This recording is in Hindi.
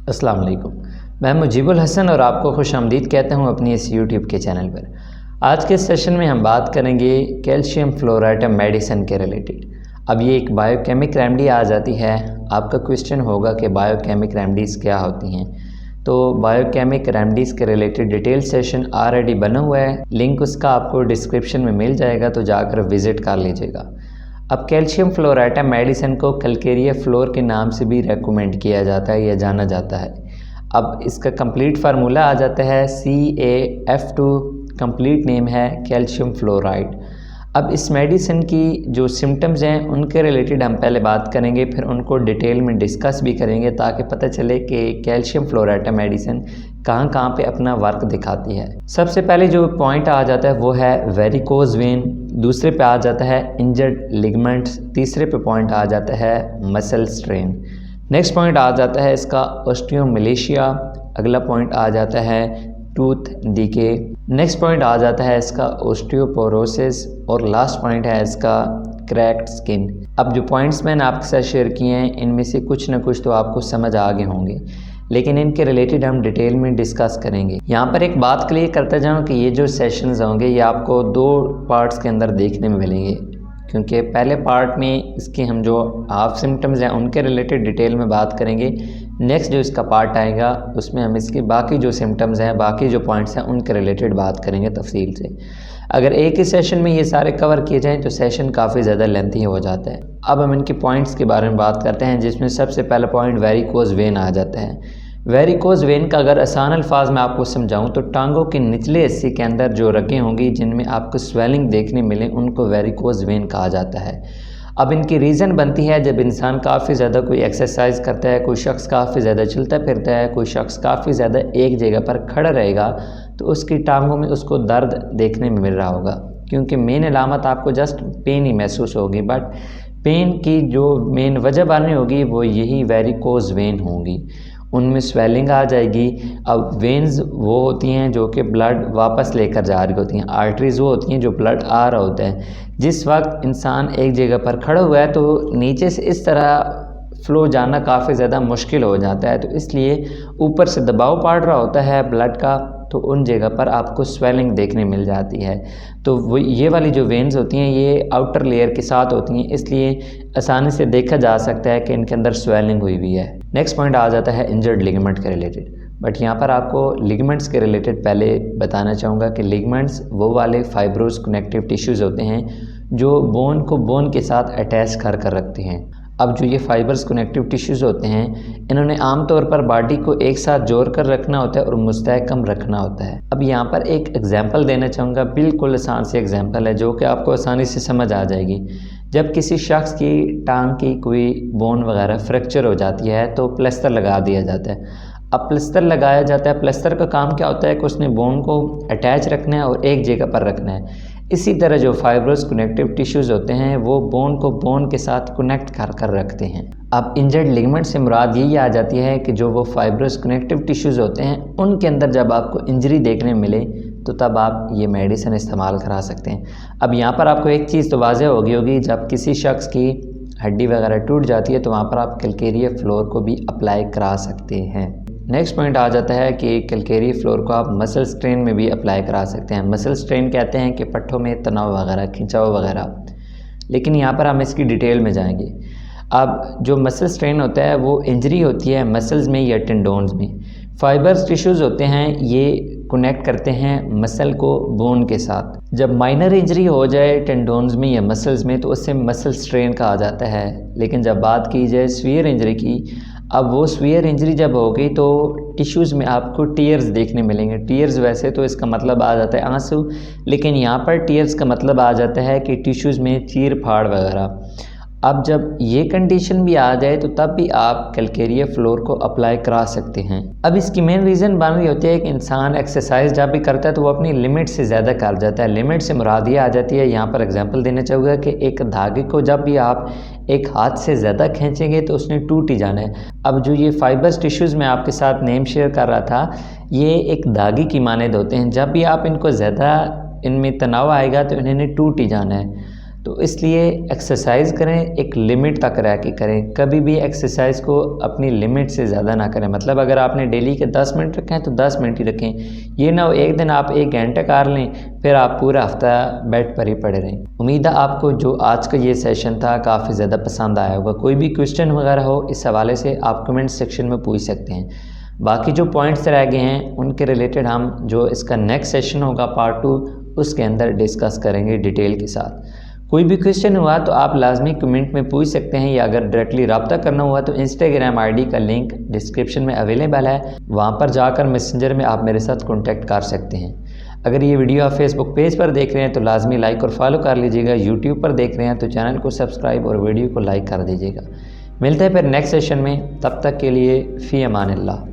अस्सलाम वालेकुम। मैं मुजीबुल हसन और आपको खुशामदीद कहता हूँ अपनी इस यूट्यूब के चैनल पर। आज के सेशन में हम बात करेंगे कैल्शियम फ्लोराइड मेडिसिन के रिलेटेड। अब ये एक बायोकेमिक रेमेडी आ जाती है। आपका क्वेश्चन होगा कि बायोकेमिक रेमेडीज़ क्या होती हैं। तो बायोकेमिक रेमेडीज़ के रिलेटेड डिटेल सेशन ऑलरेडी बना हुआ है, लिंक उसका आपको डिस्क्रिप्शन में मिल जाएगा, तो जाकर विज़िट कर लीजिएगा। अब कैल्शियम फ्लोराइड मेडिसिन को कैल्केरिया फ्लोर के नाम से भी रेकमेंड किया जाता है या जाना जाता है। अब इसका कंप्लीट फार्मूला आ जाता है CaF2, कंप्लीट नेम है कैल्शियम फ्लोराइड। अब इस मेडिसिन की जो सिम्टम्स हैं उनके रिलेटेड हम पहले बात करेंगे, फिर उनको डिटेल में डिस्कस भी करेंगे ताकि पता चले कि कैल्शियम फ्लोराइड मेडिसिन कहाँ कहाँ पे अपना वर्क दिखाती है। सबसे पहले जो पॉइंट आ जाता है वो है वेरिकोज वेन, दूसरे पे आ जाता है इंजर्ड लिगमेंट्स, तीसरे पे पॉइंट आ जाता है मसल स्ट्रेन। नेक्स्ट पॉइंट आ जाता है इसका ऑस्टियोमलेशिया, अगला पॉइंट आ जाता है टूथ डीके, नेक्स्ट पॉइंट आ जाता है इसका ऑस्टियोपोरोसिस और लास्ट पॉइंट है इसका क्रैक्ड स्किन। अब जो पॉइंट्स मैंने आपके साथ शेयर किए हैं इनमें से कुछ ना कुछ तो आपको समझ आ गए होंगे, लेकिन इनके रिलेटेड हम डिटेल में डिस्कस करेंगे। यहाँ पर एक बात क्लियर करता जाऊँ कि ये जो सेशंस होंगे ये आपको 2 पार्ट्स के अंदर देखने में मिलेंगे, क्योंकि पहले पार्ट में इसके हम जो हाफ सिम्टम्स हैं उनके रिलेटेड डिटेल में बात करेंगे। नेक्स्ट जो इसका पार्ट आएगा उसमें हम इसके बाकी जो सिम्टम्स हैं, बाकी जो पॉइंट्स हैं उनके रिलेटेड बात करेंगे तफसील से। अगर एक ही सेशन में ये सारे कवर किए जाएँ तो सेशन काफ़ी ज़्यादा लेंथी हो जाता है। अब हम इनके पॉइंट्स के बारे में बात करते हैं, जिसमें सबसे पहला पॉइंट वेरिकोज वेन आ जाता है। वेरिकोज वेन का अगर आसान अल्फाज में आपको समझाऊं तो टांगों के निचले हिस्से के अंदर जो रगें होंगी जिनमें आपको स्वेलिंग देखने मिले उनको वेरिकोज वेन कहा जाता है। अब इनकी रीज़न बनती है जब इंसान काफ़ी ज़्यादा कोई एक्सरसाइज करता है, कोई शख्स काफ़ी ज़्यादा चलता फिरता है, कोई शख्स काफ़ी ज़्यादा एक जगह पर खड़ा रहेगा तो उसकी टांगों में उसको दर्द देखने में मिल रहा होगा, क्योंकि मेन अलामत आपको जस्ट पेन ही महसूस होगी, बट पेन की जो मेन वजह बनी होगी वो यही वेरिकोज वेन होंगी। उनमें स्वेलिंग आ जाएगी। अब वेन्स वो होती हैं जो कि ब्लड वापस लेकर जा रही होती हैं, आर्टरीज़ वो होती हैं जो ब्लड आ रहा होता है। जिस वक्त इंसान एक जगह पर खड़ा हुआ है तो नीचे से इस तरह फ़्लो जाना काफ़ी ज़्यादा मुश्किल हो जाता है, तो इसलिए ऊपर से दबाव पड़ रहा होता है ब्लड का, तो उन जगह पर आपको स्वेलिंग देखने मिल जाती है। तो वो ये वाली जो वेन्स होती हैं ये आउटर लेयर के साथ होती हैं, इसलिए आसानी से देखा जा सकता है कि इनके अंदर स्वेलिंग हुई हुई है। नेक्स्ट पॉइंट आ जाता है इंजर्ड लिगामेंट के रिलेटेड, बट यहाँ पर आपको लिगामेंट्स के रिलेटेड पहले बताना चाहूँगा कि लिगामेंट्स वो वाले फाइब्रोस कनेक्टिव टिश्यूज़ होते हैं जो बोन को बोन के साथ अटैच कर रखते हैं। अब जो ये फाइबर्स कनेक्टिव टिश्यूज़ होते हैं इन्होंने आमतौर पर बॉडी को एक साथ जोड़ कर रखना होता है और मुस्तहकम रखना होता है। अब यहाँ पर एक एग्जांपल देना चाहूँगा, बिल्कुल आसान सी एग्जांपल है जो कि आपको आसानी से समझ आ जाएगी। जब किसी शख्स की टांग की कोई बोन वगैरह फ्रैक्चर हो जाती है तो प्लास्टर लगा दिया जाता है। अब प्लास्टर लगाया जाता है, प्लास्टर का काम क्या होता है कि उसने बोन को अटैच रखना है और एक जगह पर रखना है। इसी तरह जो फाइब्रोस कनेक्टिव टिश्यूज़ होते हैं वो बोन को बोन के साथ कनेक्ट कर रखते हैं। अब इंजर्ड लिगामेंट से मुराद यही आ जाती है कि जो वो फाइब्रोस कनेक्टिव टिश्यूज़ होते हैं उनके अंदर जब आपको इंजरी देखने मिले तो तब आप ये मेडिसिन इस्तेमाल करा सकते हैं। अब यहाँ पर आपको एक चीज़ तो वाज़ेह हो गई होगी, जब किसी शख्स की हड्डी वगैरह टूट जाती है तो वहाँ पर आप कैल्केरिया फ्लोर को भी अप्लाई करा सकते हैं। नेक्स्ट पॉइंट आ जाता है कि कैल्केरिया फ्लोर को आप मसल स्ट्रेन में भी अप्लाई करा सकते हैं। मसल स्ट्रेन कहते हैं कि पट्ठों में तनाव वगैरह, खिंचाव वगैरह, लेकिन यहाँ पर हम इसकी डिटेल में जाएंगे। अब जो मसल स्ट्रेन होता है वो इंजरी होती है मसल्स में या टेंडोन्स में। फाइबर्स टिश्यूज़ होते हैं ये कनेक्ट करते हैं मसल को बोन के साथ। जब माइनर इंजरी हो जाए टेंडोन्स में या मसल्स में तो उससे मसल स्ट्रेन कहा जाता है, लेकिन जब बात की जाए सीवियर इंजरी की, अब वो सीवियर इंजरी जब होगी तो टिश्यूज़ में आपको टीयर्स देखने मिलेंगे। टीयर्स वैसे तो इसका मतलब आ जाता है आंसू, लेकिन यहाँ पर टीयर्स का मतलब आ जाता है कि टिश्यूज़ में चीर फाड़ वगैरह। अब जब ये कंडीशन भी आ जाए तो तब भी आप कैल्केरिया फ्लोर को अप्लाई करा सकते हैं। अब इसकी मेन रीज़न बन रही होती है कि इंसान एक्सरसाइज जब भी करता है तो वो अपनी लिमिट से ज़्यादा कर जाता है। लिमिट से मुराद ये आ जाती है, यहाँ पर एग्जांपल देना चाहूँगा कि एक धागे को जब भी आप एक हाथ से ज़्यादा खींचेंगे तो उसने टूट ही जाना है। अब जो ये फाइबर्स टिश्यूज़ में आपके साथ नेम शेयर कर रहा था ये एक धागे की मानद होते हैं, जब भी आप इनको ज़्यादा इनमें तनाव आएगा तो इन्हें टूट ही जाना है। तो इसलिए एक्सरसाइज करें एक लिमिट तक रह के करें, कभी भी एक्सरसाइज को अपनी लिमिट से ज़्यादा ना करें। मतलब अगर आपने डेली के 10 मिनट रखे हैं तो 10 मिनट ही रखें। ये ना हो एक दिन आप 1 घंटा कर लें फिर आप पूरा हफ्ता बेड पर ही पड़े रहें। उम्मीद है आपको जो आज का ये सेशन था काफ़ी ज़्यादा पसंद आया होगा। कोई भी क्वेश्चन वगैरह हो इस हवाले से आप कमेंट सेक्शन में पूछ सकते हैं। बाकी जो पॉइंट्स रह गए हैं उनके रिलेटेड हम जो इसका नेक्स्ट सेशन होगा पार्ट 2 उसके अंदर डिस्कस करेंगे डिटेल के साथ। कोई भी क्वेश्चन हुआ तो आप लाजमी कमेंट में पूछ सकते हैं, या अगर डायरेक्टली रब्ता करना हुआ तो इंस्टाग्राम आईडी का लिंक डिस्क्रिप्शन में अवेलेबल है, वहाँ पर जाकर मैसेंजर में आप मेरे साथ कॉन्टैक्ट कर सकते हैं। अगर ये वीडियो आप फेसबुक पेज पर देख रहे हैं तो लाजमी लाइक और फॉलो कर लीजिएगा। यूट्यूब पर देख रहे हैं तो चैनल को सब्सक्राइब और वीडियो को लाइक कर दीजिएगा। मिलते हैं फिर नेक्स्ट सेशन में, तब तक के लिए फ़ी अमान अल्लाह।